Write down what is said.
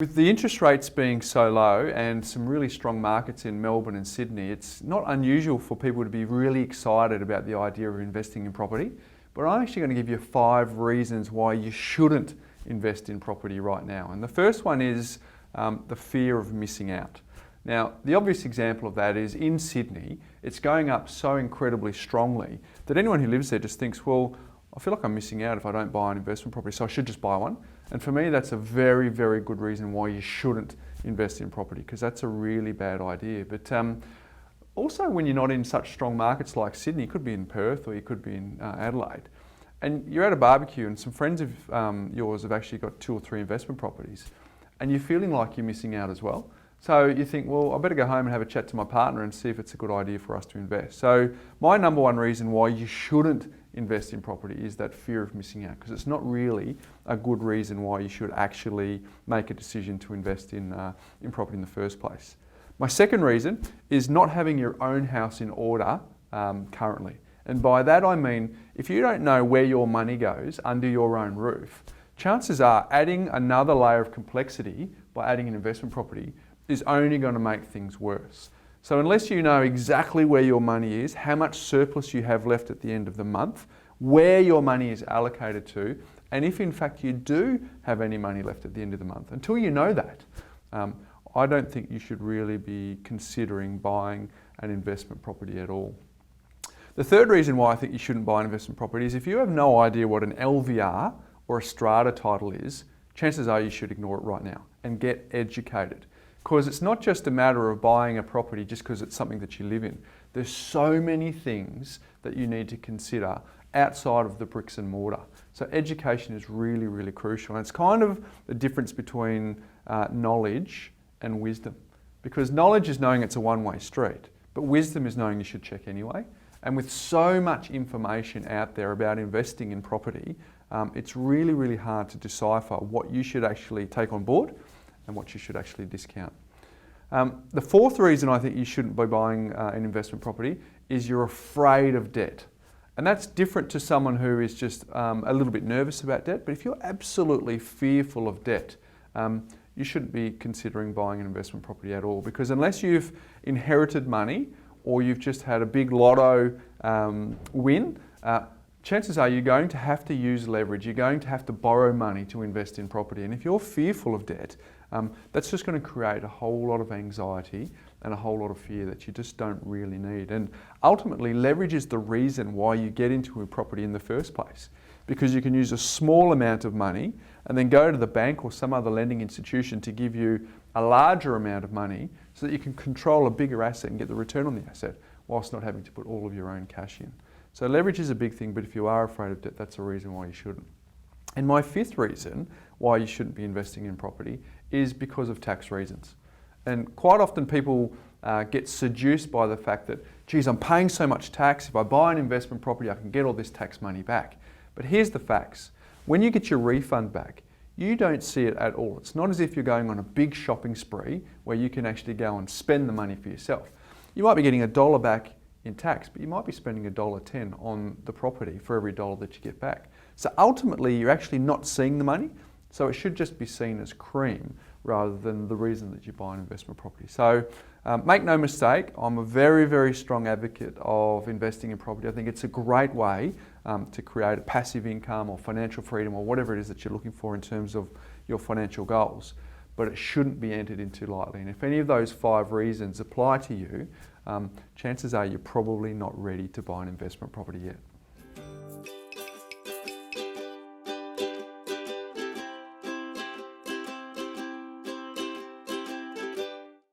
With the interest rates being so low and some really strong markets in Melbourne and Sydney, it's not unusual for people to be really excited about the idea of investing in property. But I'm actually going to give you 5 reasons why you shouldn't invest in property right now. And the first one is the fear of missing out. Now, the obvious example of that is in Sydney, it's going up so incredibly strongly that anyone who lives there just thinks, well, I feel like I'm missing out if I don't buy an investment property, so I should just buy one. And for me, that's a very, very good reason why you shouldn't invest in property, because that's a really bad idea. But also when you're not in such strong markets like Sydney, you could be in Perth or you could be in Adelaide, and you're at a barbecue and some friends of yours have actually got 2 or 3 investment properties, and you're feeling like you're missing out as well. So you think, well, I better go home and have a chat to my partner and see if it's a good idea for us to invest. So my number one reason why you shouldn't invest in property is that fear of missing out, because it's not really a good reason why you should actually make a decision to invest in property in the first place. My second reason is not having your own house in order currently. And by that I mean, if you don't know where your money goes under your own roof, chances are adding another layer of complexity by adding an investment property is only going to make things worse. So unless you know exactly where your money is, how much surplus you have left at the end of the month, where your money is allocated to, and if in fact you do have any money left at the end of the month, until you know that, I don't think you should really be considering buying an investment property at all. The third reason why I think you shouldn't buy an investment property is if you have no idea what an LVR or a strata title is, chances are you should ignore it right now and get educated. Because it's not just a matter of buying a property just because it's something that you live in. There's so many things that you need to consider outside of the bricks and mortar. So education is really, really crucial. And it's kind of the difference between knowledge and wisdom. Because knowledge is knowing it's a one-way street, but wisdom is knowing you should check anyway. And with so much information out there about investing in property, it's really, really hard to decipher what you should actually take on board and what you should actually discount. The fourth reason I think you shouldn't be buying an investment property is you're afraid of debt. And that's different to someone who is just a little bit nervous about debt, but if you're absolutely fearful of debt, you shouldn't be considering buying an investment property at all, because unless you've inherited money or you've just had a big lotto win, chances are you're going to have to use leverage, you're going to have to borrow money to invest in property. And if you're fearful of debt, that's just going to create a whole lot of anxiety and a whole lot of fear that you just don't really need. And ultimately, leverage is the reason why you get into a property in the first place, because you can use a small amount of money and then go to the bank or some other lending institution to give you a larger amount of money so that you can control a bigger asset and get the return on the asset whilst not having to put all of your own cash in. So leverage is a big thing, but if you are afraid of debt, that's a reason why you shouldn't. And my fifth reason why you shouldn't be investing in property is because of tax reasons. And quite often people get seduced by the fact that, geez, I'm paying so much tax, if I buy an investment property, I can get all this tax money back. But here's the facts. When you get your refund back, you don't see it at all. It's not as if you're going on a big shopping spree where you can actually go and spend the money for yourself. You might be getting $1 back in tax, but you might be spending $1.10 on the property for every $1 that you get back. So ultimately, you're actually not seeing the money, so it should just be seen as cream rather than the reason that you buy an investment property. So make no mistake, I'm a very, very strong advocate of investing in property. I think it's a great way to create a passive income or financial freedom or whatever it is that you're looking for in terms of your financial goals. But it shouldn't be entered into lightly. And if any of those 5 reasons apply to you, chances are you're probably not ready to buy an investment property yet.